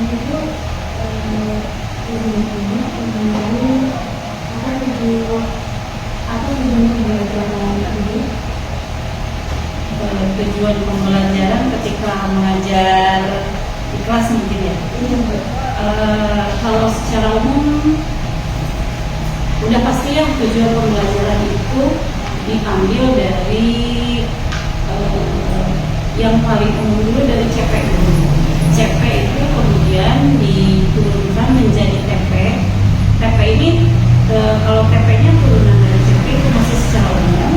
itu ujung-ujungnya pembelajaran apa tujuan pembelajaran ini? Tujuan pembelajaran ketika mengajar di kelas mungkin ya. Kalau secara umum udah pasti ya tujuan pembelajaran itu diambil dari yang paling umum dulu dari CP dulu. CP itu kemudian diturunkan menjadi TP. TP ini kalau TP-nya turunan dari CP itu masih secara umum ya.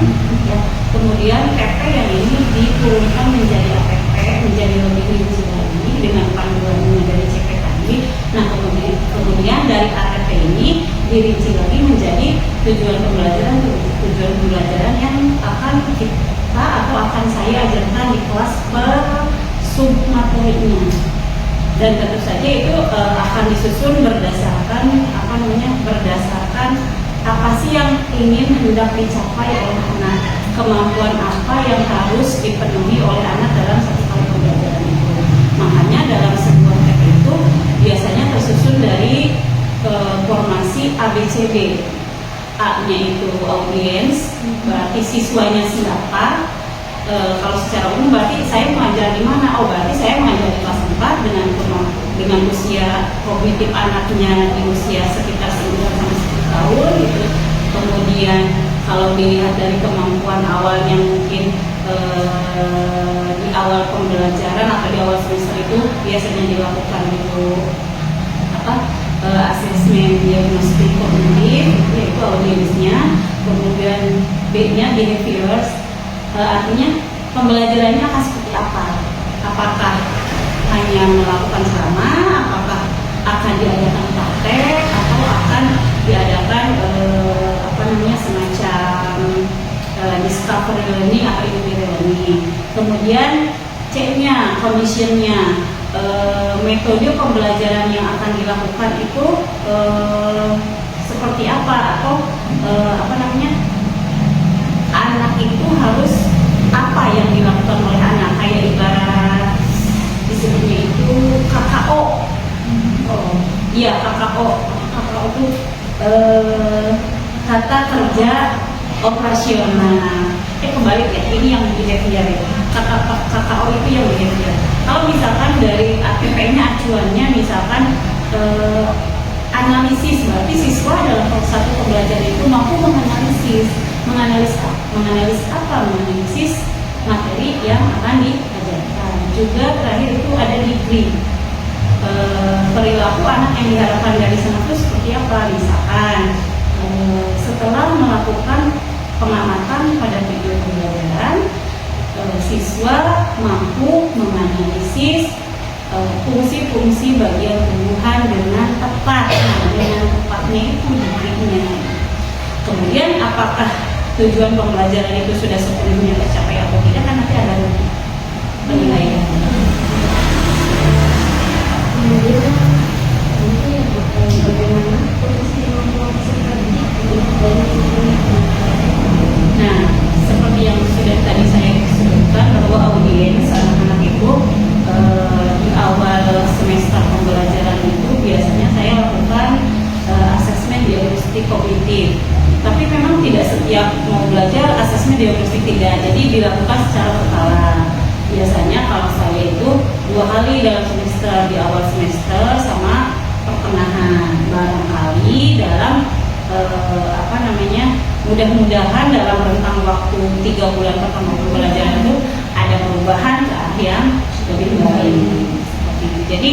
Kemudian TP yang ini diturunkan menjadi APP, menjadi lebih rinci lagi dengan panduannya dari CP tadi. Nah kemudian dari APP ini dirinci lagi menjadi tujuan pembelajaran yang akan kita atau akan saya ajarkan di kelas per sub materinya. Dan tentu saja itu akan disusun berdasarkan berdasarkan apa sih yang ingin hendak dicapai oleh anak, kemampuan apa yang harus dipenuhi oleh anak dalam satu kali pembelajaran itu. Makanya dalam sebuah TP itu biasanya tersusun dari formasi ABCD. A-nya itu audiens, berarti siswanya siapa. Kalau secara umum berarti saya mengajar di mana? Oh berarti saya mengajar di kelas 4 dengan usia kognitif anaknya di usia sekitar 9 sampai 10 tahun gitu. Kemudian kalau dilihat dari kemampuan awalnya mungkin di awal pembelajaran atau di awal semester itu biasanya dilakukan dulu asesmen diagnostik kognitif, yaitu audiensnya. Kemudian B-nya behaviors, artinya pembelajarannya akan seperti apa? Apakah hanya melakukan ceramah, apakah akan diadakan praktek, atau akan diadakan semacam discovery learning atau inquiry learning. Kemudian C-nya conditionnya, metode pembelajaran yang akan dilakukan itu seperti apa, atau anak itu harus apa yang dilakukan oleh anak, kayak ibarat disebutnya itu KKO. Iya, KKO itu kata kerja operasional. Kembali ya, ini yang behavior ya. KKO itu yang behavior. Kalau misalkan dari APP-nya acuannya misalkan analisis, berarti siswa dalam satu pembelajaran itu mampu menganalisis materi yang akan diajarkan. Juga terakhir itu ada degree, perilaku anak yang diharapkan dari sana itu seperti apa. Misalkan setelah melakukan pengamatan pada video pembelajaran, siswa mampu menganalisis fungsi-fungsi bagian tumbuhan dengan tepat. Nah, dengan tepatnya itu degree-nya. Kemudian apakah tujuan pembelajaran itu sudah sepenuhnya tercapai atau tidak, kan nanti ada penilaian. Kemudian bagaimana posisi kemampuan peserta didik Nah, seperti yang sudah tadi saya sebutkan bahwa audiens anak-anak itu di awal semester pembelajaran itu biasanya saya lakukan asesmen diagnostik kognitif. Tapi memang tidak setiap mau belajar asesmen diagnostik tidak, jadi dilakukan secara berkala. Biasanya kalau saya itu 2 kali dalam semester, di awal semester sama pertengahan. Barangkali dalam mudah-mudahan dalam rentang waktu 3 bulan pertama pembelajaran itu ada perubahan ke arah yang lebih baik. Seperti itu. Jadi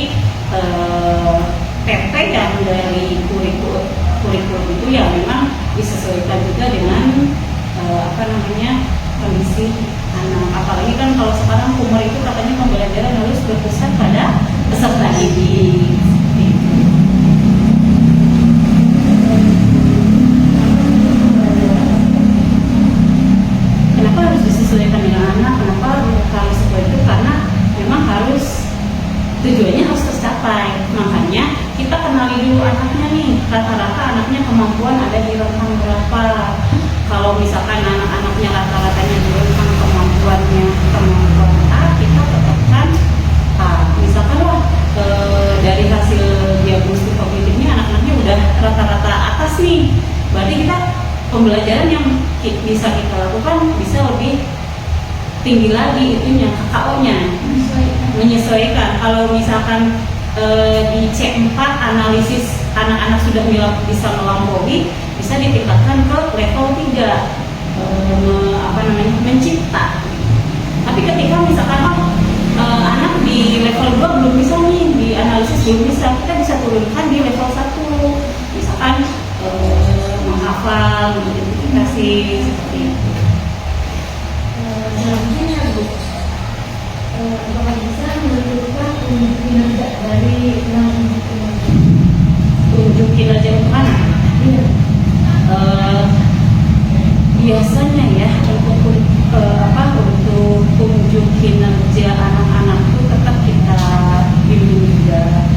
PP yang dari kurikulum itu ya memang disesuaikan juga dengan kondisi anak. Apalagi kan kalau sekarang umur itu katanya pembelajaran harus berpusat pada peserta didik. Kenapa harus disesuaikan dengan anak? Kenapa harus seperti itu? Karena memang harus tujuannya harus tercapai. Makanya kita kenali dulu anaknya nih, rata-rata anaknya kemampuan ada di rentang berapa. Kalau misalkan anak-anaknya rata-ratanya di rentang kemampuan A, kita tetapkan A. Misalkan dari hasil diagnostik kognitifnya anak-anaknya udah rata-rata atas nih, berarti kita pembelajaran yang bisa kita lakukan bisa lebih tinggi lagi itunya, KO-nya menyesuaikan. Kalau misalkan di C4 analisis anak-anak sudah bisa melampaui, bisa ditingkatkan ke level 3 mencipta. Tapi ketika misalkan anak di level 2 belum bisa nih, di analisis belum bisa, kita bisa turunkan di level 1, misalkan menghafal, mengidentifikasi seperti itu. Selanjutnya Bu, apakah bisa menentukan unjuk kinerja dari 6 unjuk kinerja? Unjuk kinerja untuk anak? Iya. Biasanya ya untuk unjuk kinerja anak-anak itu tetap kita bimbing juga.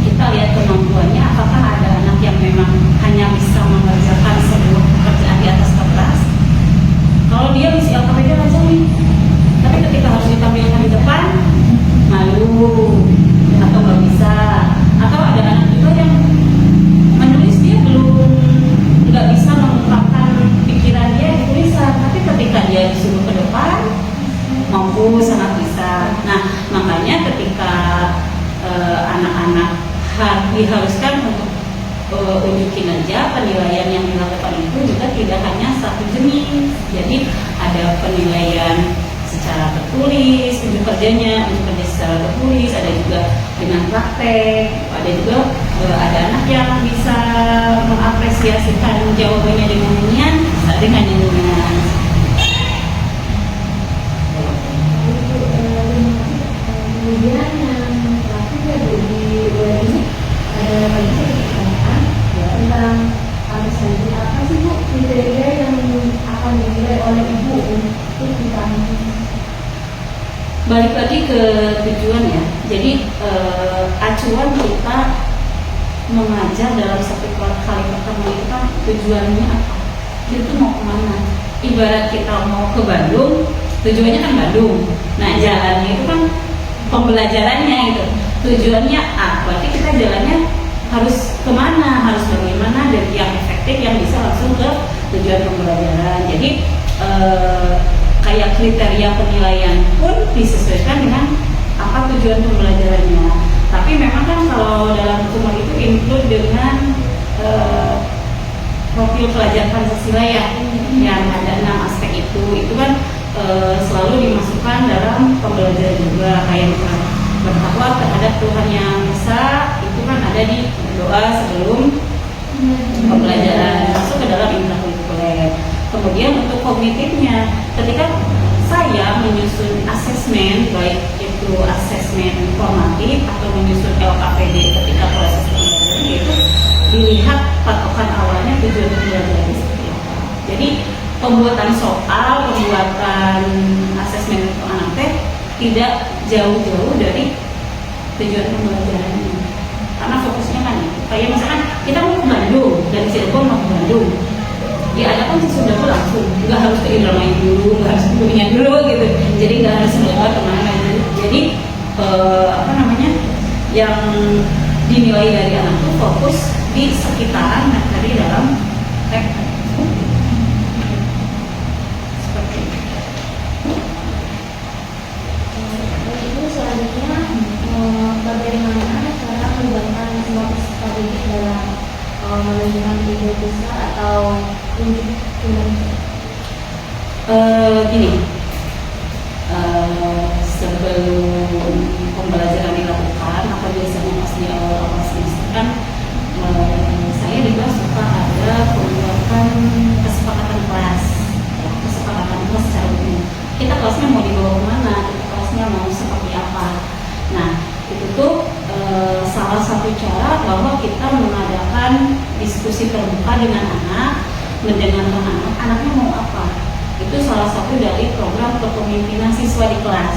Kita lihat kemampuannya, apakah ada anak yang memang hanya bisa mengerjakan sebuah pekerjaan di atas kertas. Kalau dia misi LKPD aja nih, tapi ketika harus ditampilkan di depan, malu atau nggak bisa. Atau ada anak juga yang menulis dia belum nggak bisa mengungkapkan pikiran dia di tulisan, tapi ketika dia disuruh ke depan mampu, sangat bisa. Nah, makanya ketika anak-anak diharuskan untuk unjuk kinerja, penilaian yang dilakukan itu juga tidak hanya satu jenis. Jadi ada penilaian secara tertulis, unjuk kerjanya, unjuk kerja secara tertulis, ada juga dengan praktek, ada juga ada anak yang bisa mengapresiasikan jawabannya dengan nyanyian, bisa dengan nyanyian. Kemudian yang terakhir ya Bu, di bulan ini ada lagi pertanyaan tentang apa sih Bu kriteria yang akan dinilai oleh Ibu untuk ditangani? Balik lagi ke tujuan ya. Jadi acuan kita mengajar dalam satu kali pertama itu kan tujuannya apa? Itu mau kemana? Ibarat kita mau ke Bandung, tujuannya kan Bandung. Nah jalannya itu kan pembelajarannya itu. Tujuannya A, berarti kita jalannya harus kemana, harus bagaimana, dan yang efektif yang bisa langsung ke tujuan pembelajaran. Jadi kayak kriteria penilaian pun disesuaikan dengan apa tujuan pembelajarannya. Tapi memang kan kalau dalam umur itu include dengan profil pelajar Pancasila ya, yang ada 6 aspek itu kan selalu dimasukkan dalam pembelajaran juga, kayak bertakwa terhadap Tuhan yang Esa, itu kan ada di doa sebelum pembelajaran, masuk ke dalam intrakurikuler. Kemudian untuk kognitifnya, ketika saya menyusun asesmen, baik itu asesmen formatif atau menyusun LKPD ketika proses pembelajaran, itu dilihat patokan awalnya tujuan pembelajaran seperti apa. Jadi pembuatan soal, pembuatan asesmen untuk anak teh tidak jauh-jauh dari tujuan pembelajarannya, karena fokusnya kan kayak misalkan kita mau ke Bandung, dari Cirebon mau ke Bandung, diadakan sesudah itu langsung, nggak harus ke Indramayu dulu, nggak harus ke Kuningan dulu gitu, jadi nggak harus melewat kemana. Jadi yang dinilai dari anak itu fokus di sekitaran materi dalam teks. Selanjutnya, bagaimana cara melibatkan semua peserta didik dalam menunjukkan ide besar atau unjuk kinerja? Gini, sebelum pembelajaran dilakukan atau biasanya pas di awal semester kan, saya juga suka ada pembuatan kesepakatan kelas secara umum. Kita kelasnya mau dibawa kemana? Mau seperti apa. Nah, itu tuh salah satu cara bahwa kita mengadakan diskusi terbuka dengan anak, mendengarkan anak, anaknya mau apa. Itu salah satu dari program kepemimpinan siswa di kelas.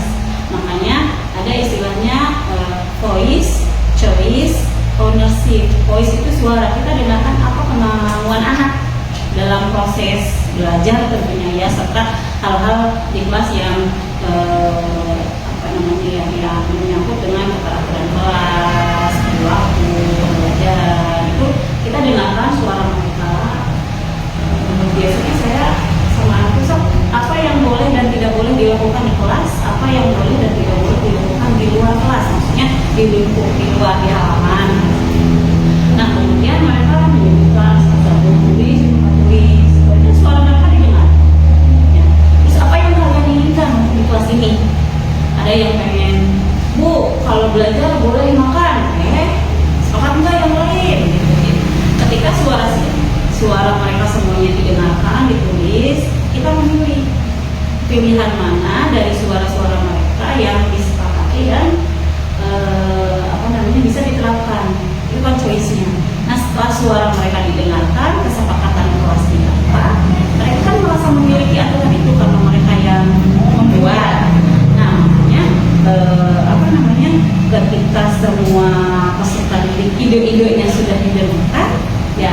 Makanya ada istilahnya voice, choice, ownership. Voice itu suara, kita dengarkan apa kemauan anak dalam proses belajar tentunya ya, serta hal-hal di kelas yang yang menyangkut dengan keteraturan kelas, perilaku, pembelajaran itu kita dengarkan suara mereka. Biasanya saya sama anak itu apa yang boleh dan tidak boleh dilakukan di kelas, apa yang boleh dan tidak boleh dilakukan di luar kelas, maksudnya di lingkup, di luar, di halaman. Nah kemudian mereka membuka tulis, sebenarnya suara mereka didengar. Ya. Terus apa yang kalian inginkan di kelas ini? Ada yang pengen, Bu, kalau belajar boleh makan, sepakat enggak yang lain? Gitu. Ketika suara mereka semuanya didengarkan, ditulis, kita memilih pilihan mana dari suara-suara mereka yang disepakati dan bisa diterapkan. Itu kan choice-nya. Nah setelah suara mereka didengarkan, kesepakatan kelas apa, mereka kan merasa memiliki aturan itu karena mereka yang membuat. Nah makanya ketika semua peserta didik ide-idenya sudah didengarkan, ya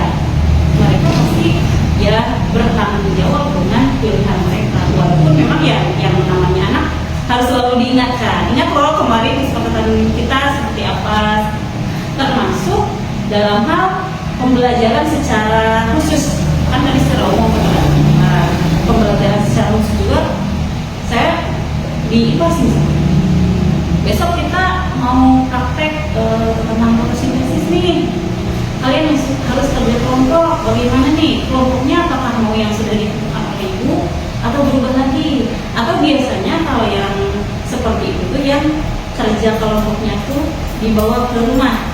mereka pasti ya bertanggung jawab dengan pilihan mereka. Walaupun memang ya yang namanya anak harus selalu diingatkan. Ingat loh kemarin kesepakatan kita seperti apa, termasuk dalam hal pembelajaran secara khusus. Kan tadi secara umum pembelajaran secara khusus juga saya di IPA sih. Besok kita mau praktek tentang fotosintesis nih. Kalian harus kerja kelompok. Bagaimana nih kelompoknya? Apakah mau yang sudah ditentukan oleh ibu atau berubah lagi? Atau biasanya kalau yang seperti itu tuh yang kerja kelompoknya tuh dibawa ke rumah.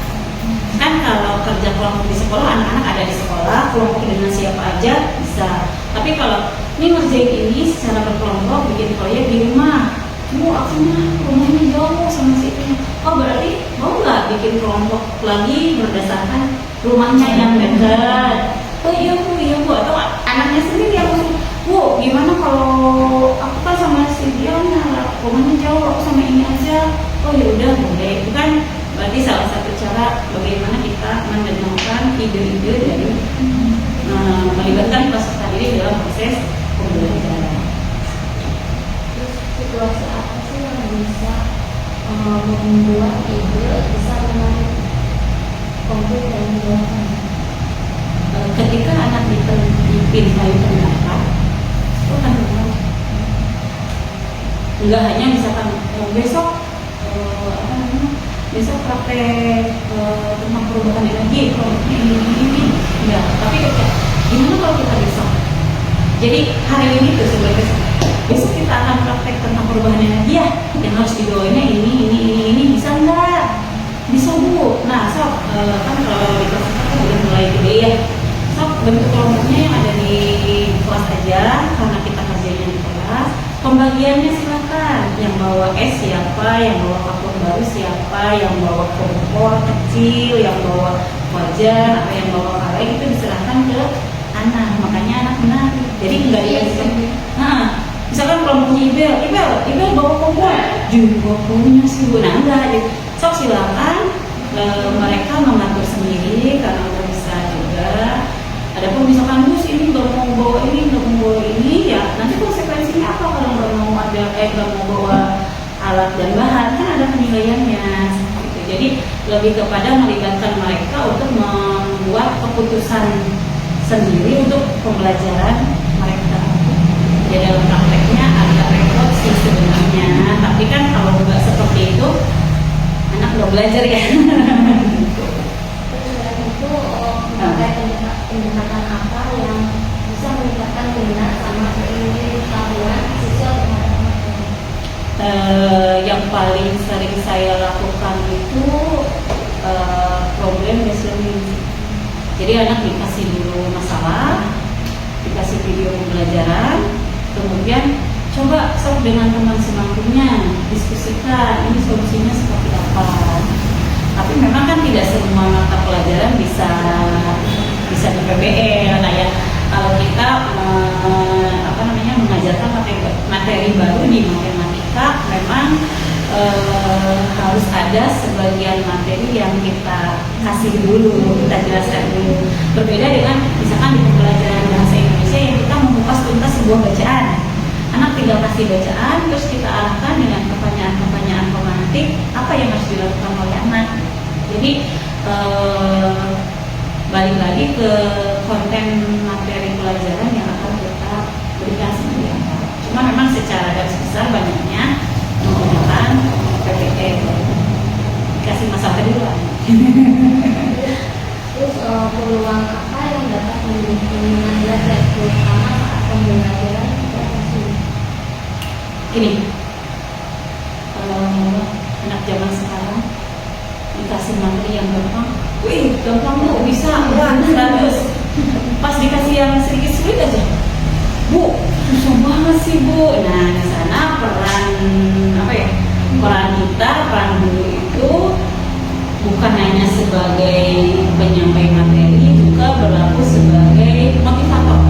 Kan kalau kerja kelompok di sekolah, anak-anak ada di sekolah, kelompok dengan siapa aja bisa. Tapi kalau ini ngerjain ini secara berkelompok, bikin proyek di rumah, Bu, aku mah rumahnya jauh sama sini. Oh berarti mau nggak bikin kelompok lagi berdasarkan rumahnya yang dekat? Oh iya bu, atau anaknya sendiri yang Bu, gimana kalau aku kan sama si Diana, rumahnya jauh, aku sama ini aja. Oh ya udah boleh. Itu kan berarti salah satu cara bagaimana kita mendengarkan ide-ide dari melibatkan peserta didik dalam proses pembelajaran. Situasi apa sih yang bisa membuat ide bisa menarik konflik dan menjawabkan? Ketika anak dipimpin dari pendapat, itu kan enggak hanya misalkan besok besok praktek tentang perubahan energi, kelompoknya ini, enggak. Tapi gimana kalau kita besok? Jadi hari ini tuh sebagai besok kita akan praktek tentang perubahan energi ya, yang harus dibawainnya ini bisa nggak? Bisa bu. Nah sob, kan kalau di kelas kita udah mulai gede ya, sob bentuk kelompoknya yang ada di kelas aja, karena kita kerjanya di kelas. Pembagiannya silakan, yang bawa es siapa, yang bawa kapur baru siapa, yang bawa kompor kecil, yang bawa wajan, atau yang bawa kaleng, itu diserahkan ke anak. Makanya anak menarik. Jadi nggak dikasih. Misalkan kelompoknya Ibel bawa kompor, juga punya sih bu, nah gitu. So silakan mereka mengatur sendiri karena udah bisa juga. Adapun misalkan bus ini nggak mau bawa ini, ya nanti konsekuensinya apa kalau nggak mau bawa alat dan bahan, kan ada penilaiannya. Gitu. Jadi lebih kepada melibatkan mereka untuk membuat keputusan sendiri untuk pembelajaran mereka. Ya dalam prakteknya agak repot sih sebenarnya, tapi kan kalau nggak seperti itu anak nggak belajar ya. Itu pendekatan apa yang bisa meningkatkan minat sama pengetahuan siswa terhadap materi? Yang paling sering saya lakukan itu problem based learning. Jadi anak dikasih dulu masalah, dikasih video pembelajaran, kemudian coba sok dengan teman semampunya diskusikan ini solusinya seperti apa. Tapi memang kan tidak semua mata pelajaran bisa di PBL. Nah ya kalau kita mengajarkan materi baru di matematika, memang harus ada sebagian materi yang kita kasih dulu, kita jelaskan dulu. Berbeda dengan misalkan di pembelajaran bahasa Indonesia yang kita mengupas tuntas sebuah bacaan. Anak tinggal kasih bacaan, terus kita arahkan dengan pertanyaan-pertanyaan pemantik apa yang harus dilakukan oleh anak. Jadi eh, balik lagi ke konten materi pelajaran yang akan kita berikan seperti apa. Cuma memang secara garis besar banyaknya menggunakan PPT. Kasih masalah dulu. Terus peluang apa yang dapat mendukung belajar terutama saat pembelajaran berlangsung? Ini anak zaman sekarang dikasih materi yang gampang, wih gampang Bu, bisa, wah 100. Pas dikasih yang sedikit sulit aja, Bu, susah banget sih Bu. Nah di sana peran apa ya? Peran kita, peran guru itu bukan hanya sebagai penyampai materi, juga berlaku sebagai motivator.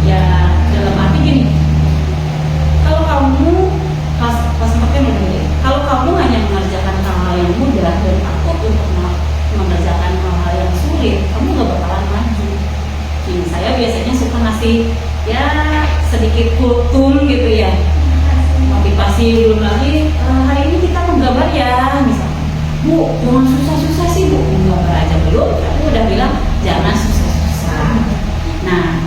Ya dalam arti gini, kalau kamu pas pakai begini, kalau kamu hanya mengerjakan hal-hal yang mudah dan takut untuk mengerjakan hal-hal yang sulit, kamu gak bakalan maju. Jadi saya biasanya suka ngasih ya sedikit kultum gitu ya, motivasi. Belum lagi hari ini kita menggambar ya, misalnya Bu, jangan susah-susah sih Bu, menggambar aja belum, aku udah bilang jangan susah-susah. Nah,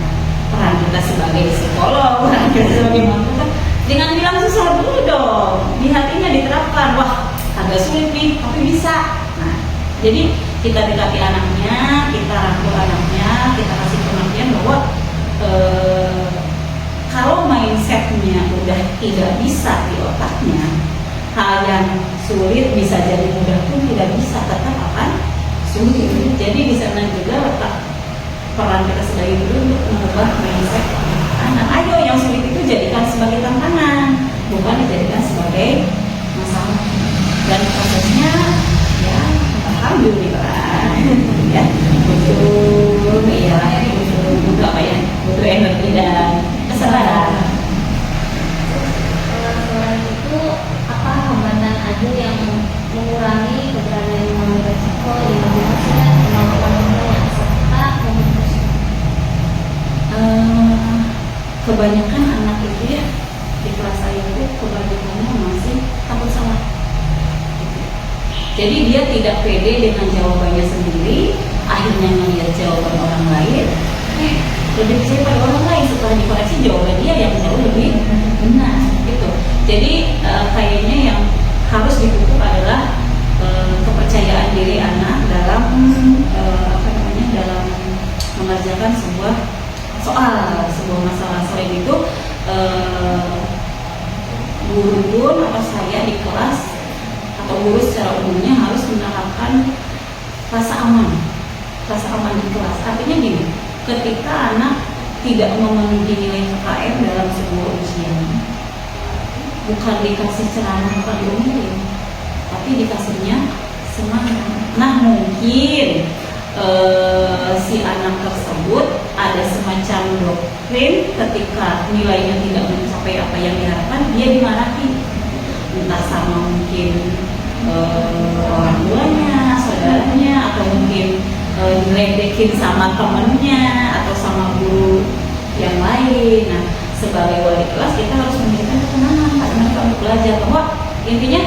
peran kita sebagai psikolog, peran kita sebagai motivator, dengan bilang susah dulu dong, di hatinya diterapkan, wah agak sulit nih, tapi bisa. Nah, jadi kita dekati anaknya, kita rangkul anaknya, kita kasih pengertian bahwa kalau mindsetnya udah tidak bisa di otaknya, hal yang sulit bisa jadi mudah pun tidak bisa, tetap akan sulit. Jadi di sana juga letak peran kita sebagai guru untuk mengubah mindset anak. Ayo yang sulit itu jadikan sebagai tantangan, bukan dijadikan sebagai masalah. Dan prosesnya ya alhamdulillah ya butuh apa ya, butuh energi dan kesabaran. Selain itu, apa hambatan aja yang mengurangi keberanian mengambil resiko yang dihasilkan kemampuan yang serta memutuskan? Kebanyakan anak itu ya di kelas saya itu kebanyakannya masih takut salah. Jadi dia tidak pede dengan jawabannya sendiri, akhirnya melihat jawaban orang lain, lebih percaya pada orang lain. Setelah dikoreksi jawaban dia yang jauh lebih benar gitu. Jadi kayaknya yang harus dipupuk adalah kepercayaan diri anak dalam dalam mengerjakan sebuah soal, sebuah masalah. Selain itu guru pun atau saya di kelas atau guru secara umumnya harus menerapkan rasa aman di kelas. Artinya gini, ketika anak tidak memenuhi nilai KKM dalam sebuah ujian, bukan dikasih ceramah, bukan diomelin, tapi dikasihnya semangat. Nah mungkin si anak tersebut ada semacam doktrin, ketika nilainya tidak mencapai apa yang diharapkan, dia dimarahi, entah sama mungkin orang tuanya, saudaranya, atau mungkin diledekin sama temennya atau sama guru yang lain. Nah, sebagai wali kelas kita harus memberikan ketenangan pada mereka untuk belajar, bahwa intinya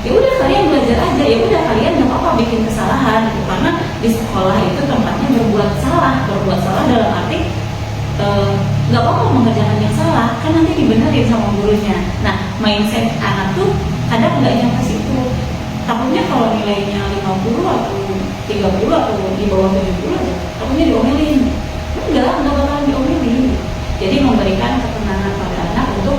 ya udah kalian belajar aja, ya udah kalian nggak apa-apa bikin kesalahan gitu. Karena di sekolah itu tempatnya berbuat salah dalam arti nggak apa-apa mengerjakan yang salah, kan nanti dibenerin sama gurunya. Nah, mindset anak tuh kadang nggak nyampe situ. Takutnya kalau nilainya 50 atau 30 atau di bawah 70 aja, takutnya diomelin. Nggak bakalan diomelin. Jadi memberikan ketenangan pada anak untuk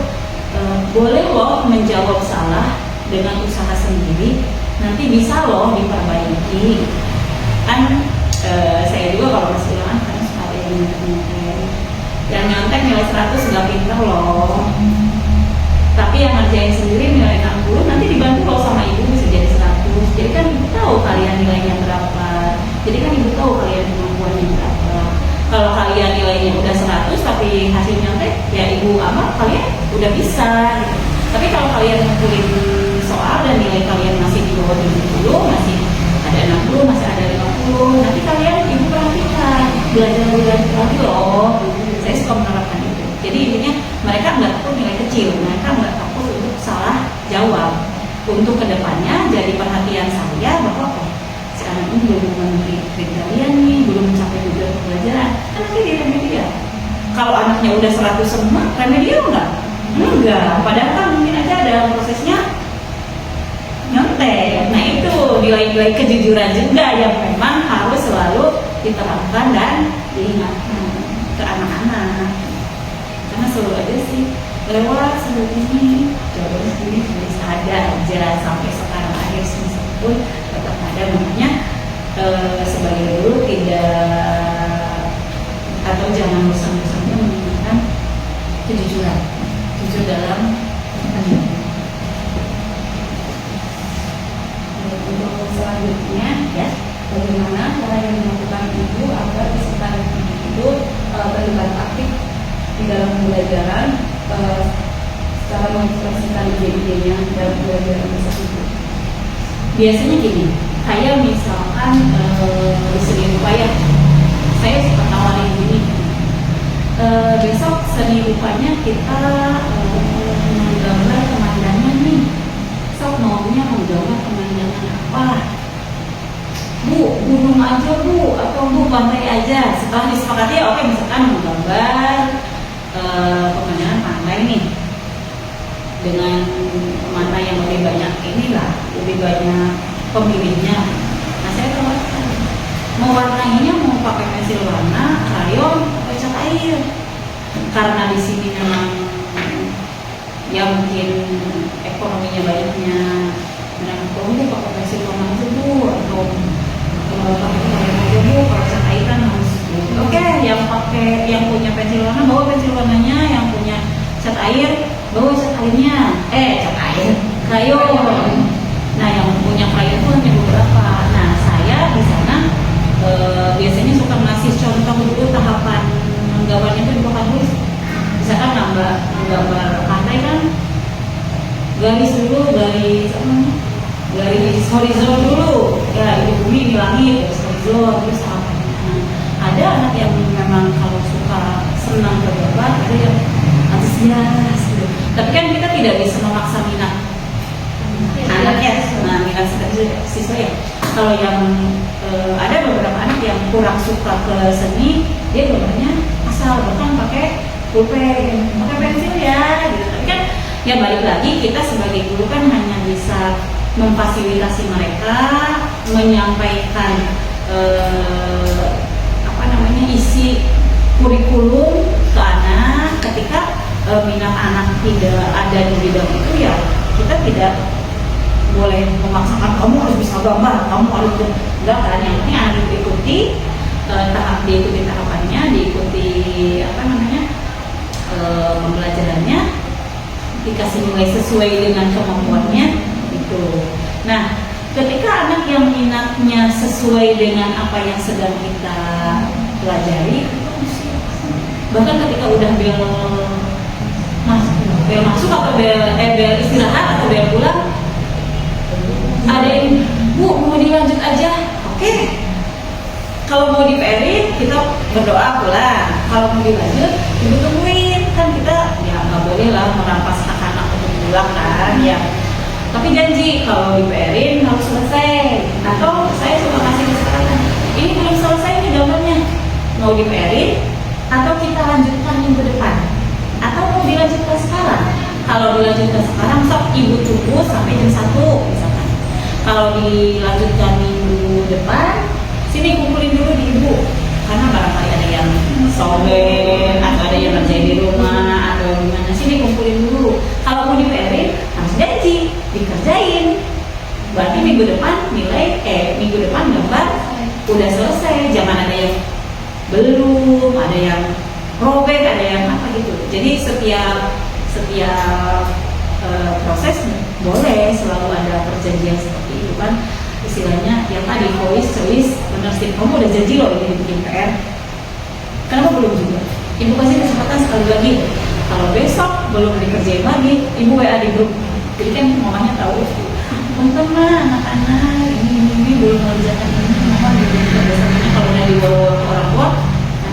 boleh loh menjawab salah dengan usaha sendiri, nanti bisa loh diperbaiki. Kan saya juga kalau masih ulangan kan suka ada yang nyontek nilai 100 nggak pinter loh. Tapi yang ngerjain sendiri nilai 60 nanti dibantu loh sama ibu bisa jadi 100. Jadi kan ibu tahu kalian nilainya berapa. Jadi kan ibu tahu kalian kemampuannya berapa. Kalau kalian nilainya udah 100 tapi hasil nyontek, ya ibu amal kalian udah bisa gitu. Tapi kalau kalian ngumpulin soal dan nilai kalian masih di bawah 70, masih ada 60, masih ada 50, nanti kalian ibu perhatikan, belajar lagi loh. Saya suka menerapkan itu. Jadi intinya mereka nggak takut nilai kecil, mereka nggak takut untuk salah jawab. Untuk kedepannya jadi perhatian saya bahwa belum memenuhi kriteria nih, belum mencapai tujuan pembelajaran, kan nanti di remedial. Kalau anaknya udah 100 semua, remedial nggak? Enggak, padahal kan mungkin aja ada prosesnya nyontek. Nah itu nilai-nilai kejujuran juga yang memang harus selalu diterapkan dan diingatkan ke anak-anak. Karena selalu aja sih lewat sebelum ini terus ada aja sampai sekarang akhir semester pun tetap ada, makanya sebagai guru tidak atau jangan bosan-bosannya mengingatkan kejujuran, jujur dalam pendidikan. Untuk selanjutnya, Ya, bagaimana cara yang dilakukan ibu agar peserta didik itu terlibat aktif di dalam pembelajaran secara mengekspresikan ide-idenya dalam pembelajaran tersebut. biasanya gini, kayak misalkan di seni rupa ya, saya suka tawarin gini, besok seni rupanya kita menggambar pemandangan nih, sok maunya menggambar pemandangan apa? Bu, gunung aja bu, atau bu pantai aja. Setelah disepakati, oke, misalkan menggambar pemandangan pantai nih dengan pemantai yang lebih banyak inilah, lebih banyak pemilihnya. Nah saya tawarkan, mau warnanya mau pakai pensil warna, krayon, atau cat air. Karena di sini memang ya mungkin ekonominya baiknya, dan kalau pakai pensil warna aja bu, atau pakai krayon aja bu, kalau cat air kan harus. Oke, yang punya pensil warna bawa pensil warnanya, yang punya cat air bawa cat airnya, krayon. Nah yang punya krayon itu hanya beberapa. Nah saya di sana biasanya suka ngasih contoh dulu tahapan menggambarnya itu di papan tulis. Misalkan menggambar pantai kan, garis dulu, garis horizon dulu, ya itu bumi di langit, garis horizon, terus tahapannya. Ada anak yang memang kalau suka senang bergambar, ada yang antusias gitu. Tapi kan kita tidak bisa memaksa minat anaknya, minat siswa ya. Kalau yang ada beberapa anak yang kurang suka ke seni, dia gambarnya asal, bahkan pakai pulpen, pakai pensil ya gitu. Tapi kan ya balik lagi, kita sebagai guru kan hanya bisa memfasilitasi mereka, menyampaikan isi kurikulum ke anak. Ketika minat anak tidak ada di bidang itu, ya kita tidak boleh memaksakan kamu harus bisa gambar, kamu harus enggak kan. Yang penting anak diikuti diikuti tahapannya, diikuti pembelajarannya, dikasih nilai sesuai dengan kemampuannya itu. Nah, ketika anak yang minatnya sesuai dengan apa yang sedang kita pelajari, bahkan ketika udah bel masuk atau bel istirahat atau bel pulang, ada yang bu mau dilanjut aja, oke. Kalau mau di-PR-in, kita berdoa pulang. Kalau mau dilanjut, ibu tungguin. Kan kita ya nggak boleh lah merampas hak anak untuk pulang kan ya. Tapi janji kalau di-PR-in harus selesai. Atau saya suka kasih kesempatan, ini belum selesai nih gambarnya, mau di-PR-in atau kita lanjutkan minggu depan, atau mau dilanjutkan sekarang. Kalau dilanjutkan sekarang, sok ibu tunggu sampai jam 1 misalkan. Kalau dilanjutkan minggu depan, sini kumpulin dulu di ibu, karena barangkali ada yang sobek atau ada yang kerjain di rumah atau gimana, sini kumpulin dulu. Kalau mau di-PR-in harus janji dikerjain. Berarti minggu depan minggu depan gambar udah selesai. Jangan ada yang belum, ada yang robek, ada yang apa gitu. Jadi setiap proses boleh selalu ada perjanjian seperti itu kan. Istilahnya yang tadi voice choice, benar sih, kamu udah janji loh ini bikin PR, kenapa belum juga? Ibu kasih kesempatan sekali lagi. Kalau besok belum dikerjain lagi, ibu WA di grup. Jadi kan mamanya tahu, teman-teman anak-anak ini belum mengerjakan ini, mama dikerjakan. Biasanya kalau udah diworo orang tua,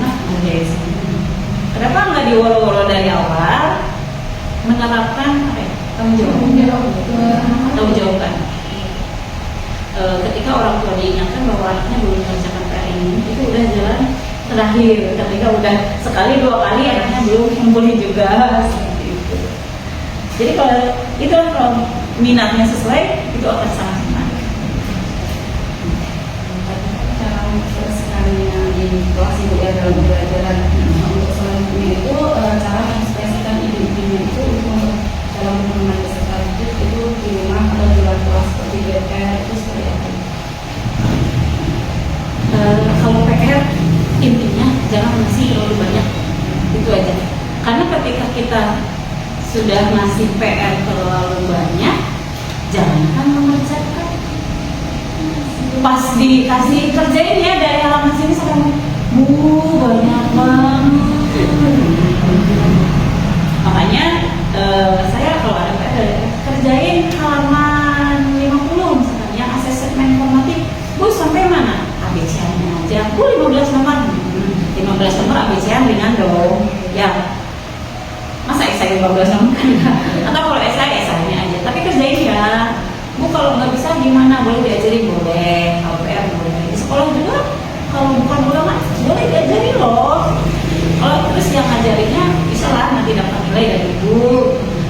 anak ngerjain sendiri. Kenapa nggak diworo-woro dari awal? Menerapkan tanggung jawab kan. Ketika orang tua diingatkan bahwa anaknya terakhir ketika udah sekali dua kali anaknya belum memulih juga seperti itu. Jadi kalau minatnya sesuai itu akan sangat menarik. Cara mempersekalinya di kelas ibu ya dalam pembelajaran untuk selanjutnya itu cara mengekspresikan ide-idenya itu untuk dalam menemani peserta didik itu di rumah atau di luar kelas seperti PR itu seperti apa? Kalau PR intinya jangan ngasih terlalu banyak, itu aja. Karena ketika kita sudah ngasih PR terlalu banyak, jangan mengerjakan. Pas dikasih kerjain ya dari halaman sini sampai banyak banget. Makanya saya kalau ada PR kerjain halaman 50 misalkan yang asesmen formatif, sampai mana? ABC-nya aja. 15 nomor. 15 nomor ABC-nya ringan dong. Ya. Masa esai 15 nomor kan enggak? Atau kalau esai-esainya aja. Tapi kerjain ya. Bu kalau nggak bisa gimana? Boleh diajarin? Boleh. Kalau PR boleh. Di sekolah juga kalau bukan ulangan boleh diajarin loh. Kalau terus yang ngajarinnya bisa lah nanti dapat nilai dari ibu.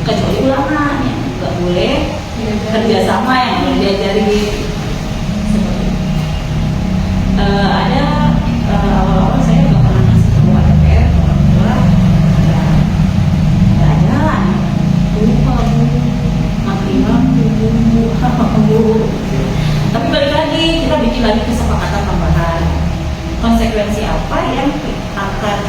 Kecuali ulangan ya nggak boleh kerjasama yang boleh diajarin. Ada awal-awal saya nggak pernah ngasih tahu ada PR ke orang tua, ya nggak ada, lupa bu, mati bu. Tapi balik lagi kita bikin lagi kesepakatan tambahan, konsekuensi apa yang akan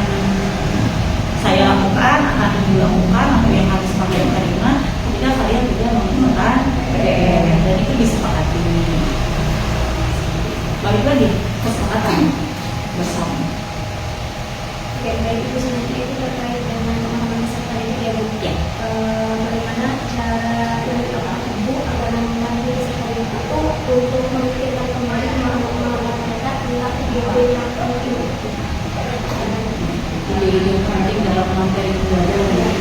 saya lakukan, akan ibu lakukan, atau yang harus pakai terima ketika kalian tidak menggunakan PR dan itu disepakati. Balik lagi kesepakatan bersama. Oke, baik itu selanjutnya itu terkait dengan pemahaman peserta didik ya Bu. Ya. Bagaimana cara yang dilakukan Ibu agar memanggil peserta didik itu untuk memikirkan kembali kemampuan mereka tentang ide yang penting. Ide penting dalam materi pembelajaran.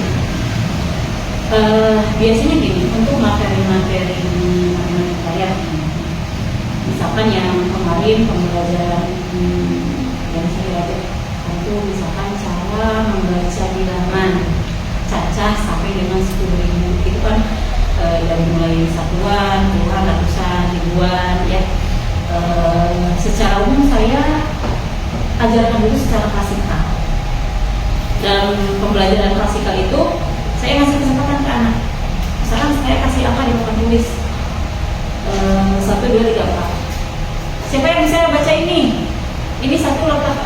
Biasanya gini, untuk materi-materi matematika ya. Misalkan yang kemarin pembelajaran yang saya lihat itu misalkan cara membaca bilangan cacah sampai dengan 10.000 itu kan dari mulai satuan, puluhan, ratusan, ribuan ya. Secara umum saya ajarkan dulu secara klasikal. Dalam pembelajaran klasikal itu saya ngasih kesempatan ke anak. Misalkan saya kasih angka di papan tulis 1, 2, 3, 4. Siapa yang bisa baca ini? Ini satu letak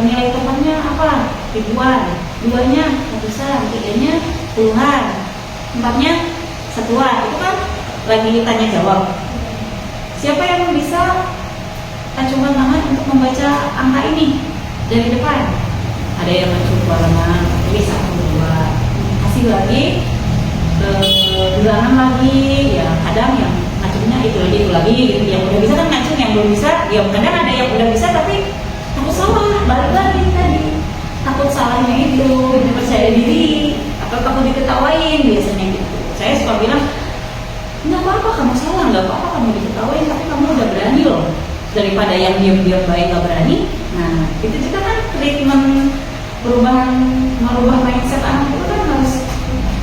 nilai totalnya apa? Ribuan. 2-nya ratusan, 3-nya puluhan, 4-nya satuan. Itu kan lagi tanya jawab. Siapa yang bisa acungkan tangan untuk membaca angka ini dari depan? Ada yang acung halaman, ini 1, 2. Kasih lagi bilangan lagi, ya kadang yang ngacungnya itu lagi gitu. Yang udah bisa kan ngacung, yang belum bisa ya kadang ada yang udah bisa tapi takut salah, balik lagi tadi takut salahnya itu, tidak percaya diri atau takut diketawain biasanya gitu. Saya suka bilang nggak apa-apa kamu salah, nggak apa-apa kamu diketawain, tapi kamu udah berani loh, daripada yang diam-diam baik nggak berani. Nah itu juga kan treatment merubah mindset anak itu kan harus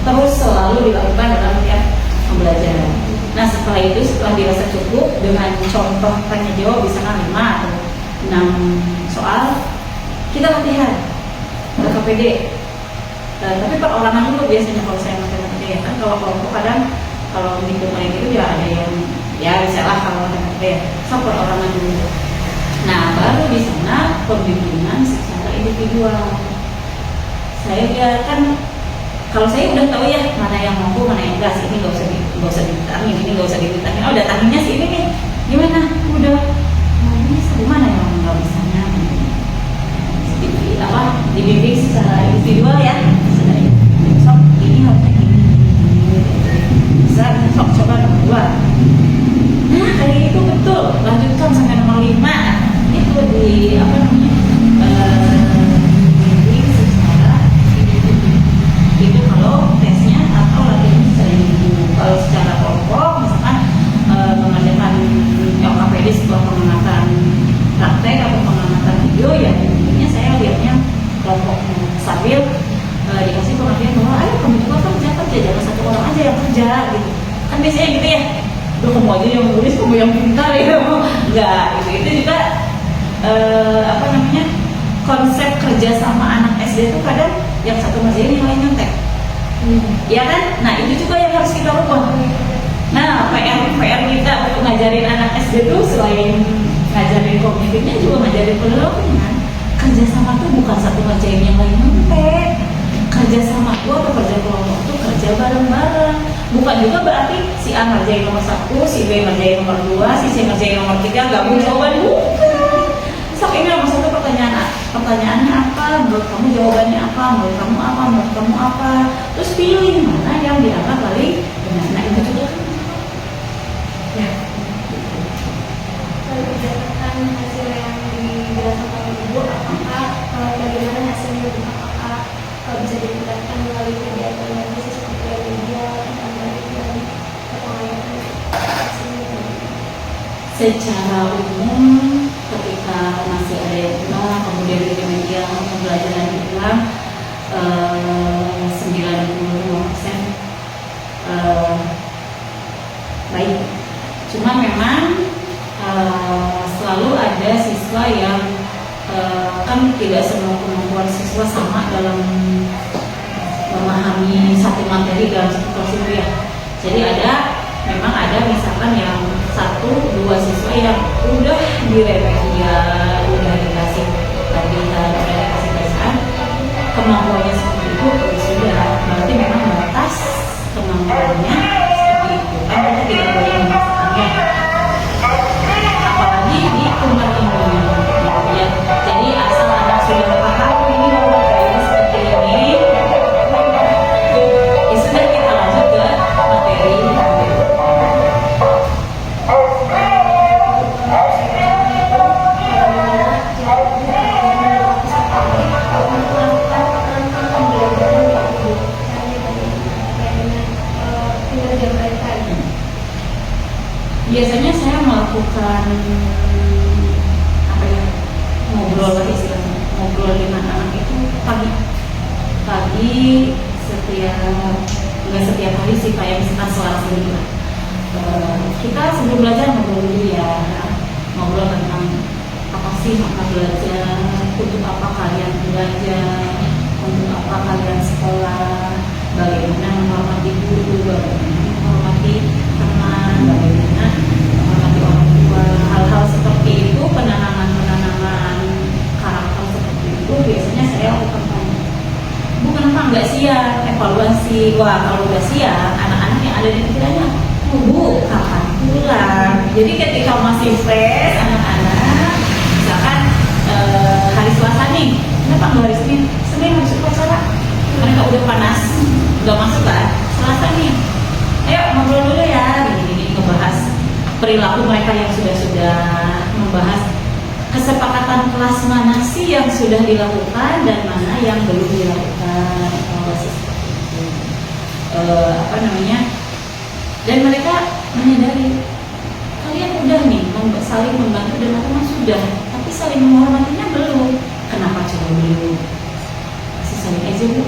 terus selalu dilakukan dalam tiap pembelajaran. Nah setelah itu, setelah dirasa cukup dengan contoh tanya jawab misalkan 5 atau 6 soal, kita latihan KPD. Tapi perorangan dulu biasanya kalau saya matematika ya kan. Kalau kelompok kadang kalau menghitung kayak gitu ya ada yang ya bisa lah kalau matematika ya. So perorangan dulu. Nah baru di sana pembimbingan secara individual. Saya biarkan. Kalau saya udah tahu ya mana yang mampu, mana yang enggak, ini nggak usah ditangin, ini nggak usah ditangin. Oh, udah tanginnya sih ini nih, gimana? Udah, ini gimana yang nggak bisanya? Dibimbing secara individual ya. Sok ini harusnya gini. Bisa sok coba nomor 2. Nah kali itu betul, lanjutkan sampai nomor 5. Itu di apa namanya? Itu kalau tesnya atau latihan secara individu. Kalau secara kelompok misalkan mengadakan LKPD sebuah pengamatan praktek atau pengamatan ya intinya saya lihatnya kelompok stabil dikasih pengertian bahwa ayo kamu juga kerja jangan satu orang aja yang kerja gitu kan biasanya gitu ya, kamu aja yang nulis, kamu yang pintar ya enggak itu juga apa namanya konsep kerja sama anak SD itu kadang yang satu ngerjain yang lain nyontek ya kan, nah itu juga yang harus kita ubah. Nah PR kita untuk ngajarin anak SD itu selain ngajarin kognitifnya juga ngajarin penelitian. Kerja sama tuh bukan satu ngerjain yang lain nyontek. Kerja sama itu atau kerja kelompok itu kerja bareng-bareng. Bukan juga berarti si A ngerjain nomor 1, si B ngerjain nomor 2, si C ngerjain nomor 3, gabung jawaban bukan. Sok ini nomor 1 pertanyaannya apa, menurut kamu jawabannya apa, menurut kamu apa, terus pilih mana yang dianggap paling benar. Nah itu juga ya. Kalau berdasarkan hasil yang dijelaskan oleh Ibu, apakah bagaimana hasilnya apakah bisa ditingkatkan melalui kegiatan yang bisa seperti media, dan pengayaan hasilnya? Secara umum ketika masih ada yang kurang, kemudian di media pembelajaran diulang 92% baik. Cuma memang selalu ada siswa yang kan tidak semua kemampuan siswa sama dalam memahami satu materi dalam satu kelas itu ya. Jadi memang ada misalkan yang 1-2 siswa yang udah diremedia, udah dikasih latihan, udah dikasih bacaan, kemampuannya seperti itu sudah berarti memang batas kemampuannya seperti itu kan kita tidak boleh memaksakannya, apalagi di umur ini ya. Jadi asal anak sudah paham ini materi seperti ini ya sudah kita lanjut ke materi. Biasanya saya melakukan apa ya, ngobrol dengan anak itu pagi nggak setiap hari sih, kayak misalkan selang-seling lah. Kita sebelum belajar ngobrol dulu ya, ngobrol tentang apa sih makna belajar, untuk apa kalian belajar, untuk apa kalian sekolah, bagaimana menghormati guru, bagaimana menghormati teman, bagaimana menghormati orang tua. Hal-hal seperti itu, penanaman karakter seperti itu biasanya saya lakukan. Bukan apa nggak siap, evaluasi. Wah kalau udah siap, anak-anak yang ada di pikirannya, Bu, kapan pulang? Jadi ketika masih fresh anak-anak, misalkan hari Selasa nih, kenapa nggak hari Senin? Senin harus upacara. Mereka udah panas, udah masuk kan? Selasa nih, ayo ngobrol dulu ya, gini ngebahas perilaku mereka yang sudah membahas kesepakatan kelas mana sih yang sudah dilakukan dan mana yang belum dilakukan, apa namanya? Dan mereka menyadari kalian udah nih saling membantu dan teman sudah, tapi saling menghormatinya belum. Kenapa coba belum? Masih saling aja bu.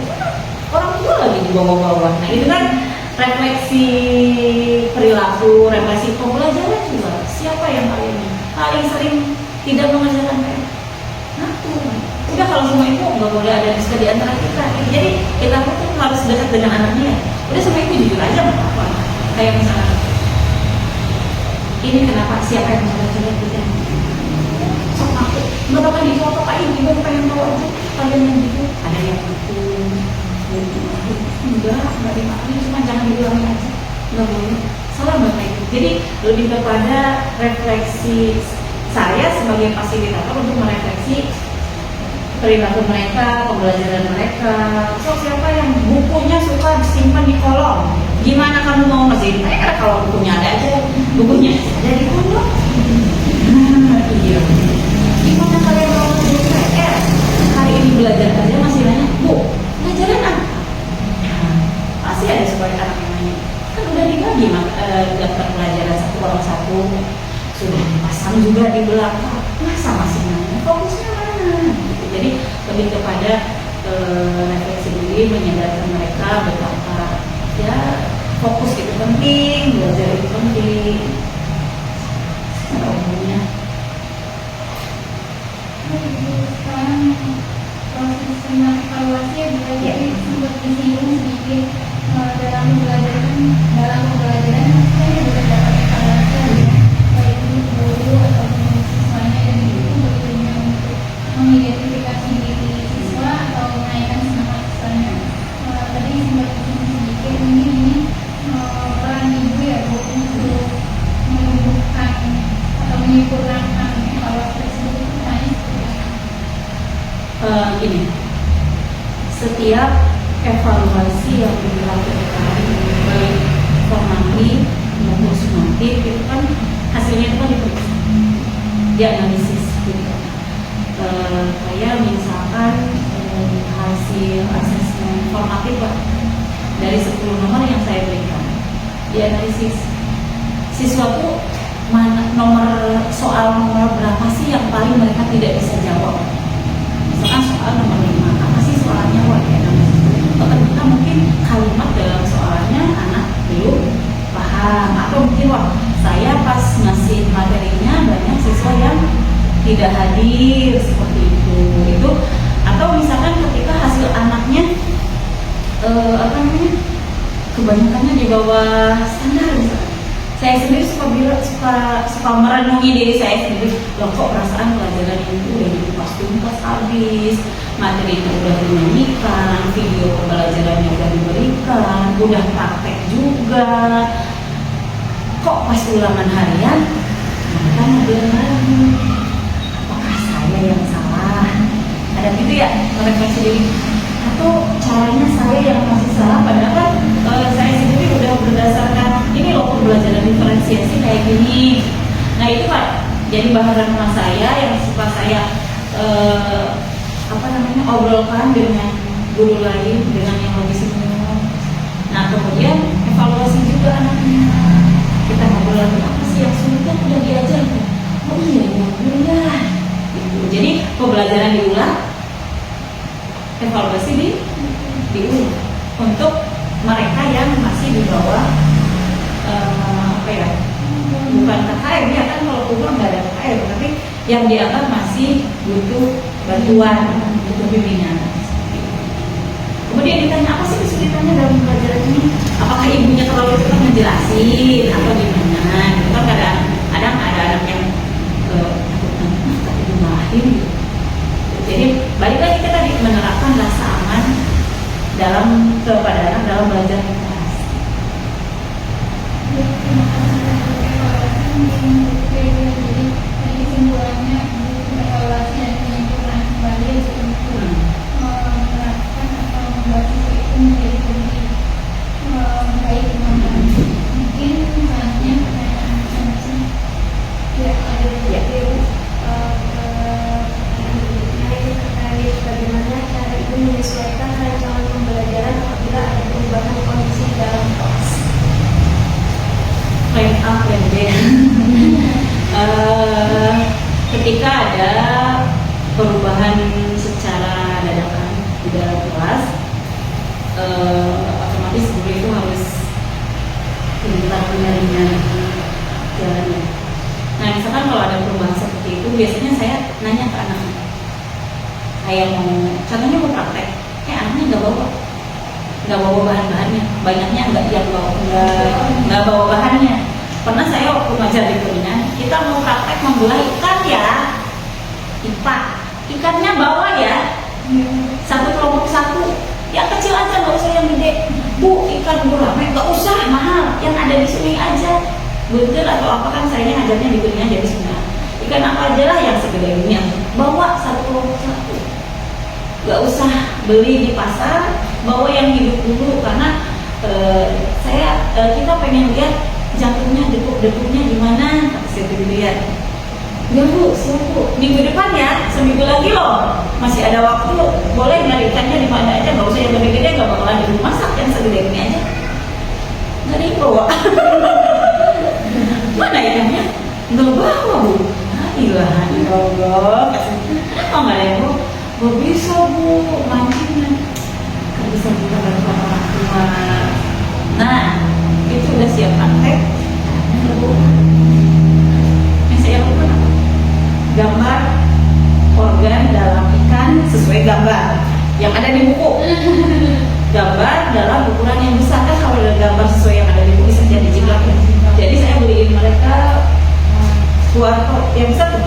Orang tua lagi di bawah-bawah. Nah itu kan refleksi perilaku, refleksi pembelajaran juga. Siapa yang paling sering tidak mengerjakan PR? Udah kalau semua itu nggak boleh ada diskusi di antara kita. Jadi kita tuh harus dekat dengan anaknya. Udah semua itu jujur aja nggak apa-apa. Kayak misalnya, ini kenapa siapa yang coba-coba kita? Sok aku nggak bakal difoto kayak ibu pengen tahu aja. Kalian yang gitu ada yang gitu. Enggak dimakan, cuma jangan diulangi aja. Nggak boleh. Salah banget itu. Jadi lebih kepada refleksi saya sebagai fasilitator untuk merefleksi perilaku mereka, pembelajaran mereka. So siapa yang bukunya suka disimpan di kolom? Gimana kamu mau ngerjain PR kalau bukunya ada aja? Bukunya ada di kolom. Iya. Gimana kalian mau ngerjain PR? Hari ini belajar aja masih nanya, Bu, belajaran apa? Pasti ada sebagai anak yang nanya. Kan udah dibagi daftar pelajaran satu, sudah dipasang juga di belakang. Masa masih nanya? Fokusnya mana? Jadi lebih kepada refleksi diri, menyadarkan mereka betapa ya fokus itu penting, belajar itu penting. Secara umumnya. Sekarang proses evaluasi ya bisa jadi sempat disinggung sedikit dalam pembelajaran saya juga dapat evaluasi ya, baik itu guru atau siswanya dan itu berbeda untuk mengidentifikasi diri siswa atau menaikkan semangat siswanya. Tadi sempat disinggung sedikit ini peran ibu ya Bu untuk menumbuhkan atau menyempurnakan evaluasi tersebut itu hanya Gini, setiap evaluasi yang dilakukan baik formatif maupun sumatif itu kan hasilnya itu kan diperiksa, dianalisis gitu. Kayak misalkan hasil asesmen formatif lah dari 10 nomor yang saya berikan, dianalisis siswa tuh nomor berapa sih yang paling mereka tidak bisa jawab. Misalkan soal nomor 5, apa sih soalnya? Wah, ya ternyata mungkin kalimat dalam soalnya anak belum paham, atau mungkin wah saya pas ngasih materinya banyak siswa yang tidak hadir seperti itu. Atau misalkan ketika hasil anaknya kebanyakannya di bawah standar misalkan. Saya sendiri suka merenungi diri saya sendiri. Loh, kok perasaan pelajaran itu udah dikupas-kupas habis, materinya udah dinyanyikan, video pembelajarannya udah diberikan, udah praktek juga. Kok pas ulangan harian mereka ngebilang lagi, apakah saya yang salah? Ada gitu ya, refleksi diri. Atau caranya saya yang masih salah, padahal kan saya sendiri udah berdasarkan ini loh pembelajaran diferensiasi kayak gini. Nah itu Pak, jadi bahan renungan saya yang suka saya obrolkan dengan guru lain, dengan yang lebih senior. Nah kemudian evaluasi juga anaknya. Kita ngobrol lagi, apa sih yang sulit kan udah diajarkan. Oh iya ya. Gitu. Jadi pembelajaran diulang, evaluasi diulang untuk mereka yang masih di bawah bukan KKM ya kan, kalau umur nggak ada KKM, tapi yang dianggap masih butuh bantuan, butuh bimbingan. Kemudian ditanya apa sih kesulitannya dalam pelajaran ini? Apakah ibunya terlalu cepat ngejelasin atau gimana? Itu kan kadang ada anak yang tak ibu marahin gitu. Jadi balik lagi kita tadi menerapkan rasa aman kepada anak dalam belajar literasi. Jadi kesimpulannya evaluasi dan penyempurnaan kembali untuk menerapkan atau membuat siswa itu menjadi lebih baik teman-teman. Mungkin selanjutnya pertanyaan macam-macam. Ya, ada terkait bagaimana cara ibu menyesuaikan rancangan pembelajaran apabila ada perubahan kondisi dalam kelas. Plan A, Plan B. Ketika ada perubahan secara dadakan di dalam kelas, otomatis guru itu harus pintar menyarinya jalannya. Nah, misalkan kalau ada perubahan seperti itu, biasanya saya nanya ke anak, kayak contohnya mau praktek, anaknya nggak bawa bahan-bahannya, banyaknya nggak bawa bahannya. Pernah saya waktu ngajar di Kuningan, kita mau praktek membelah ikan ya, ikannya bawa ya, satu kelompok satu, yang kecil aja, nggak usah yang gede. Bu, ikan gurame nggak usah mahal, yang ada di sini aja, buntel atau apa kan saya ngajarnya di Kuningan jadi sebenarnya ikan apa aja lah yang segede ini, bawa satu kelompok satu, nggak usah beli di pasar, bawa yang hidup dulu karena kita pengen lihat jantungnya, degup-degupnya gimana, saya lihat. Ya Bu, siap Bu. Minggu depan ya, seminggu lagi loh, masih ada waktu, boleh nyari ikannya di mana aja, nggak usah yang gede-gede, nggak bakalan di rumah masak, yang segede ini aja. Nggak ada yang bawa. Mana ikannya? Nggak bawa Bu. Ilahan Allah. Oh nggak ada yang bawa. mancing kan bisa juga dari orang tua. Nah, itu udah siap praktek. Yang saya lakukan apa? Gambar organ dalam ikan sesuai gambar yang ada di buku. Gambar dalam ukuran yang besar, kan kalau ada gambar sesuai yang ada di buku bisa jadi jiplak ya. Jadi saya beliin mereka kuarto yang besar tuh.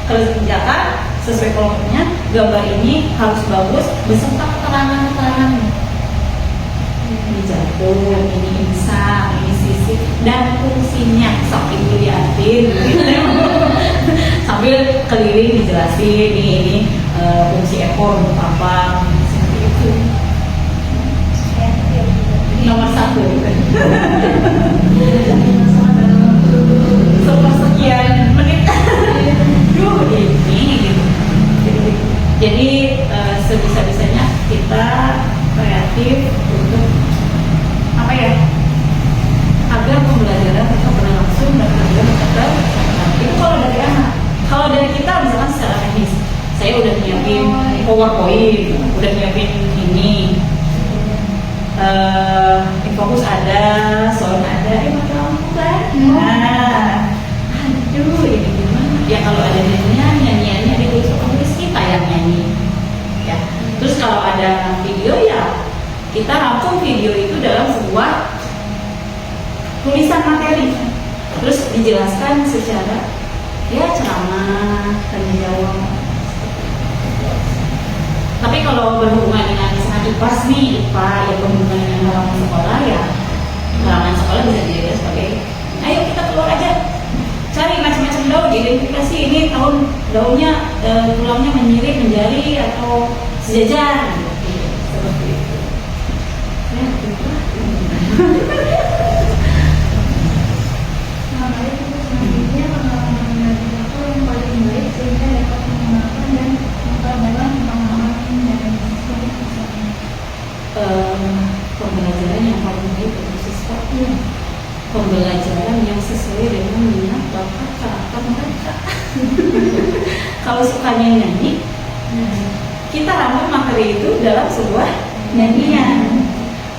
Kalau kerjakan sesuai kelompoknya, gambar ini harus bagus beserta keterangan-keterangannya. Ini jantung, ini insang, ini sisi, dan fungsinya. Sok ibu liatin gitu. Sambil keliling dijelasin ini fungsi ekor untuk apa, seperti itu. Nomor 1 sekian menit. Duh, ini gitu. Jadi sebisa-bisanya kita kreatif untuk apa ya, agar pembelajaran tetap berlangsung dan agar tetap. Itu kalau dari anak. Kalau dari kita misalkan secara teknis, saya udah nyiapin PowerPoint, udah nyiapin ini, Infokus ada, sound ada, lampu kan. Nah, aduh ini gimana? Ya kalau ada nyanyiannya ditulis kita yang nyanyi. Ya. Terus kalau ada video ya kita rangkum video itu dalam sebuah tulisan materi. Terus dijelaskan secara ya ceramah, tanya jawab. Tapi kalau berhubungan dengan misalnya IPAS nih, IPA yang berhubungan dengan halaman sekolah ya, halaman sekolah bisa dilihat sebagai, ayo kita keluar aja, cari macam-macam daun, identifikasi ini daunnya tulangnya menyirip, menjari atau sejajar, gitu. Seperti itu. Ya, gitu. Pembelajaran yang paling baik untuk siswanya, pembelajaran yang sesuai dengan minat bakat karakter mereka. Kalau sukanya nyanyi, kita rangkum materi itu dalam sebuah nyanyian.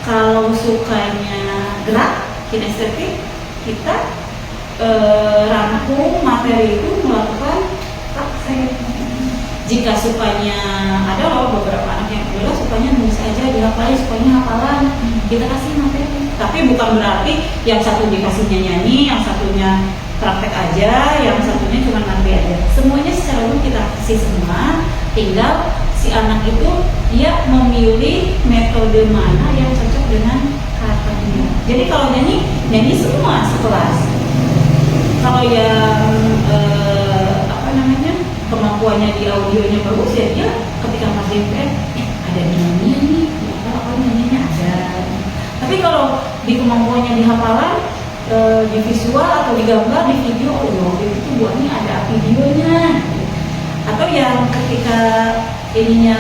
Kalau sukanya gerak, kinestetik, kita rangkum materi itu melakukan praktek. Jika sukanya, ada loh beberapa anak yang udah sukanya nulis aja, dihafalin, sukanya hafalan, kita kasih materi. Tapi bukan berarti yang satu dikasihnya nyanyi, yang satunya praktek aja, yang satunya cuma nanti aja. Semuanya secara umum kita kasih semua, tinggal si anak itu dia memilih metode mana yang cocok dengan karakternya. Jadi kalau nyanyi semua sekelas. Kalau yang kemampuannya di audionya bagus ya, dia ketika pas DPR ada nyanyian nih, apa nyanyinya ada. Tapi kalau di kemampuannya di hafalan, di visual atau di gambar, di video, itu buatnya ada videonya. Atau yang ketika ininya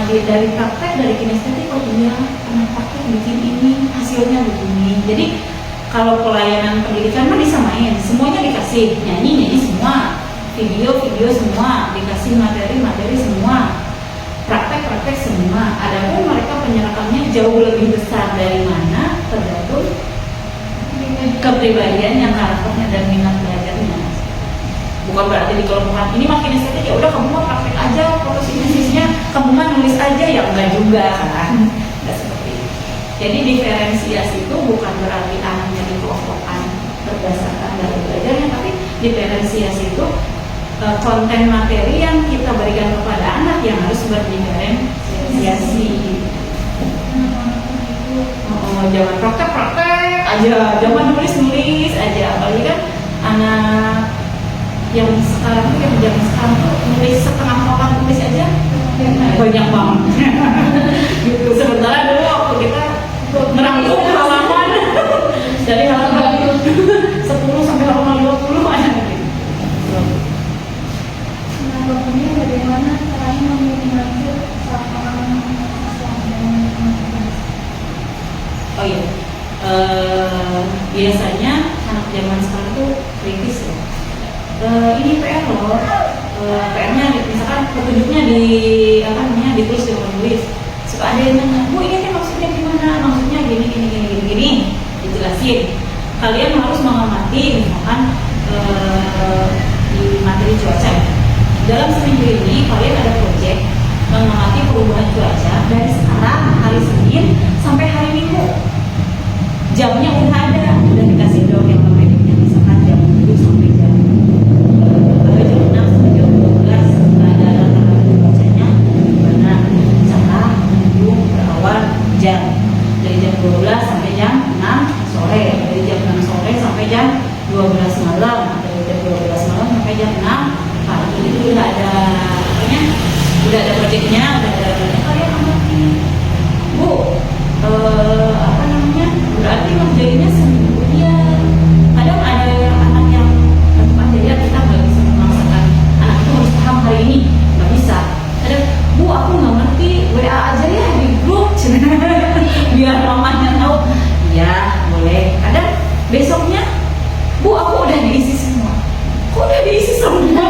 dari praktek, dari kinestetik, dia pernah praktek bikin ini, hasilnya begini. Jadi kalau pelayanan pendidikan mah disamain, semuanya dikasih, nyanyi semua, video semua, dikasih materi semua, praktek semua. Adapun mereka penyerapannya jauh lebih besar dari mana, tergantung kepribadian yang karakternya dan minat belajarnya. Bukan berarti di kelompokan ini makin estetik ya udah kamu mah praktek aja, fotosintesisnya kamu mah nulis aja, ya enggak juga kan. Enggak seperti itu. Jadi diferensiasi itu bukan berarti anaknya dikelompokkan berdasarkan dari belajarnya, tapi diferensiasi itu konten materi yang kita berikan kepada anak yang harus berdiferensiasi. Jangan praktek aja, jangan nulis aja. Apalagi kan anak yang sekarang tuh, yang zaman sekarang tuh nulis setengah kotak tulis aja banyak banget. Gitu. Sementara dulu waktu kita merangkum halaman dari halaman 10 sampai halaman 50 ada gitu. Ini bagaimana caranya meminimalisir kesalahan Oh iya, biasanya anak zaman sekarang tuh kritis ya. Ini PR loh, PR-nya misalkan petunjuknya di apa namanya ditulis di ruang tulis. Suka ada yang nanya, Bu ini kan maksudnya gimana? Maksudnya gini gini gini gini gini. Dijelasin. Kalian harus mengamati misalkan di materi cuaca. Dalam seminggu ini kalian ada proyek mengamati perubahan cuaca dari sekarang hari Senin sampai hari Minggu. Jamnya udah dikasih dong yang prediknya, misalkan jam 7 sampai jam 6 sampai jam 12 ada rata-rata cuacanya gimana, cerah, mendung, berawan, hujan dari jam 12 sampai jam 6 sore, dari jam 6 sore sampai jam 12 malam, dari jam 12 malam sampai jam 6 pagi. Itu udah ada proyeknya, udah ada kalian amati. Bu, apa namanya? Berarti ngerjainnya seminggu ya. Kadang ada anak yang tetap aja ya, kita nggak bisa memaksakan anak itu harus paham hari ini, nggak bisa. Kadang, Bu aku nggak ngerti, WA aja ya di grup, biar mamanya tahu. Ya boleh. Kadang besoknya, Bu aku udah diisi semua. Kok udah diisi semua?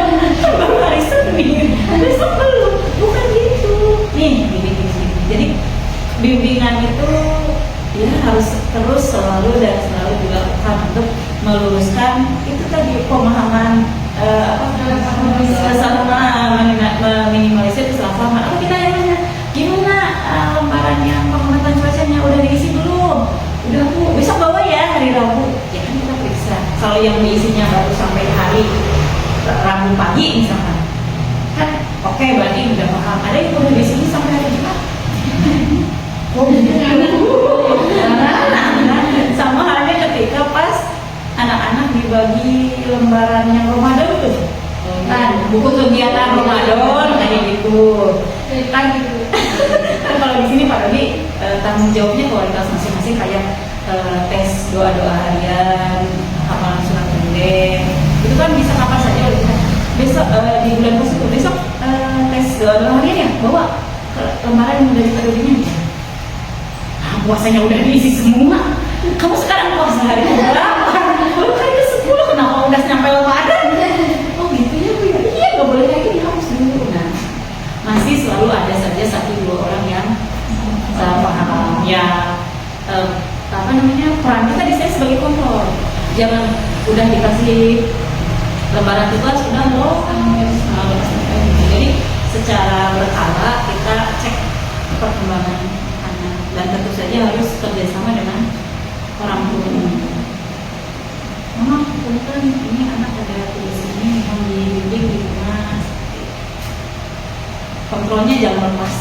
Baru hari Senin, besok belum. Bukan gitu. Nih, gini. Jadi bimbingan itu ya harus terus selalu dilakukan untuk meluruskan itu tadi pemahaman kesalahpahaman, meminimalisir kesalahpahaman. Oh kita yang nanya gimana lembarannya pengamatan cuacanya udah diisi belum? Udah Bu, besok bawa ya hari Rabu. Ya kan kita periksa. Kalau yang diisinya baru sampai hari Rabu pagi misalkan, kan oke, berarti udah paham. Ada yang udah diisi sampai hari Jumat. Oh, sama halnya ketika pas anak-anak dibagi lembaran yang Ramadan tuh, kan buku kegiatan Ramadan kayak gitu, kan kalau di sini Pak Dodi tanggung jawabnya kualitas masing-masing kayak tes doa-doa harian, hafalan surat pendek, itu kan bisa kapan saja kita. Besok di bulan puasa besok tes doa-doa harian ya, bawa lembaran yang udah ditaruhnya. Puasanya udah diisi semua. Kamu sekarang puasa hari berapa? Baru hari ke-10, kenapa udah sampai Ramadan? Oh gitu ya Bu ya? Iya, gak boleh kayak gini, harus dulu. Nah, masih selalu ada saja 1-2 orang yang salah paham. Ya, apa namanya, peran kita di sini sebagai kontrol. Jangan udah dikasih lembaran tugas, udah loh. Jadi secara berkala kita cek perkembangan anak, dan tentu saja harus kerjasama dengan orang tua. Mama, punten ini anak ada tugas ini, mau dibimbing di rumah. Kontrolnya jangan lepas.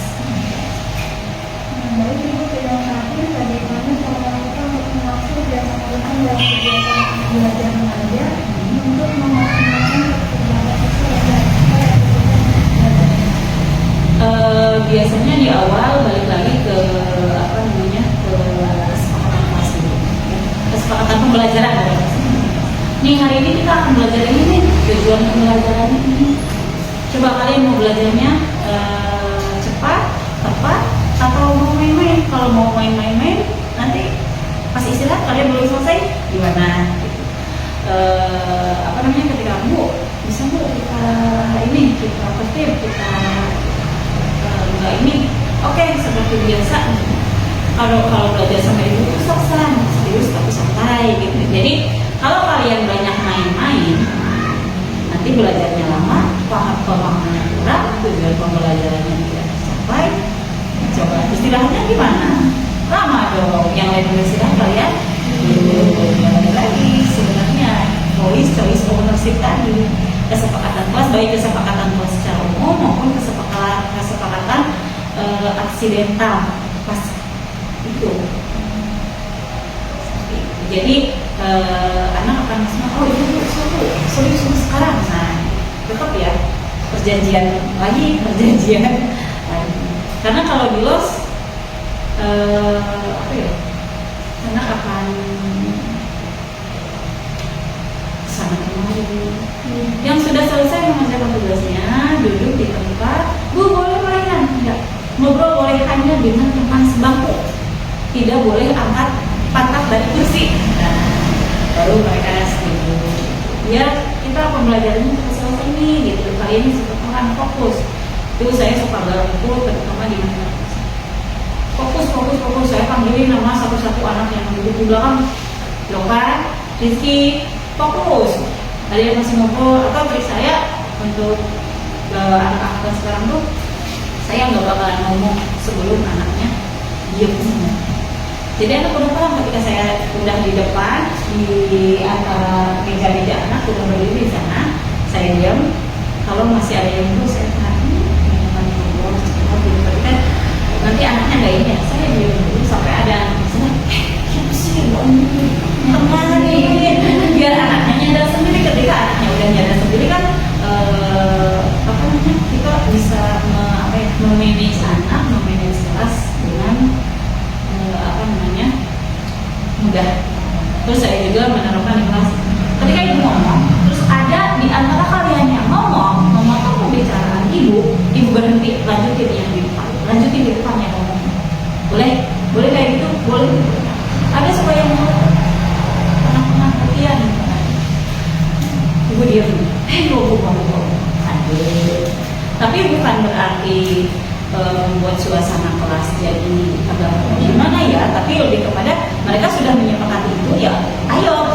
Baik Ibu, yang terakhir bagaimana cara kita memaksud dan melakukan dalam kegiatan belajar mengajar untuk memaksimalkan perkembangan siswa dan biasanya di awal balik lagi ke apa namanya, ke kesepakatan kelas dulu, kesepakatan pembelajaran. Nih hari ini kita akan belajar ini nih, tujuan pembelajaran ini. Coba kalian mau belajarnya cepat, tepat, atau mau main-main? Kalau mau main-main, nanti pas istirahat kalian belum selesai gimana? Gitu. Apa namanya, ketika Bu bisa Bu kita ini, kita tertib, kita enggak ini, oke, seperti biasa. Kalau belajar sama ibu itu serius tapi santai gitu. Jadi kalau kalian banyak main-main, nanti belajarnya lama, pemahamannya kurang, tujuan pembelajarannya tidak tercapai. Coba istirahatnya gimana? Lama dong. Yang lain istirahat kalian ada lagi sebenarnya choice ownership tadi, kesepakatan kelas, baik kesepakatan kelas secara umum maupun kesepakatan aksidental pas itu. Jadi anak akan langsung, oh itu serius sekarang. Nah, tetap ya perjanjian lagi. Karena kalau di los apa ya, anak akan sana kemari. Yang sudah selesai mengerjakan tugasnya duduk di tempat. Bu, boleh mainan? Tidak. Ngobrol boleh hanya dengan teman sebangku. Tidak boleh angkat pantat dari kursi. Nah, baru mereka setuju. Ya, kita pembelajarannya selesai nih gitu. Kalian ini akan fokus. Itu saya suka banget itu terutama di mana fokus saya panggilin nama satu-satu anak yang duduk di belakang. Loka, Rizky, fokus. Ada yang masih ngobrol atau trik saya untuk anak-anak sekarang tuh saya nggak bakalan ngomong sebelum anaknya diam semua. Jadi anak udah paham ketika saya udah di depan di antara meja-meja anak udah berdiri di sana, saya diam. Kalau masih ada yang dulu saya perhatiin, ngobrol, tapi kan nanti anaknya nggak ini ya, saya diam dulu sampai ada anak di sana. Siapa sih yang ngomongin? Biar anaknya nyadar sendiri. Ketika anaknya udah nyadar sendiri kan kita bisa memanage anak, memanage kelas dengan mudah. Terus saya juga menerapkan di kelas ketika ibu ngomong, terus ada di antara kalian yang ngomong memotong pembicaraan ibu berhenti, lanjutin di depan yang ngomong. Boleh kayak gitu, boleh. Ada supaya anak-anak kalian ibu diam, tapi bukan berarti membuat suasana kelas jadi agak gimana ya, tapi lebih kepada mereka sudah menyepakati itu ya, ayo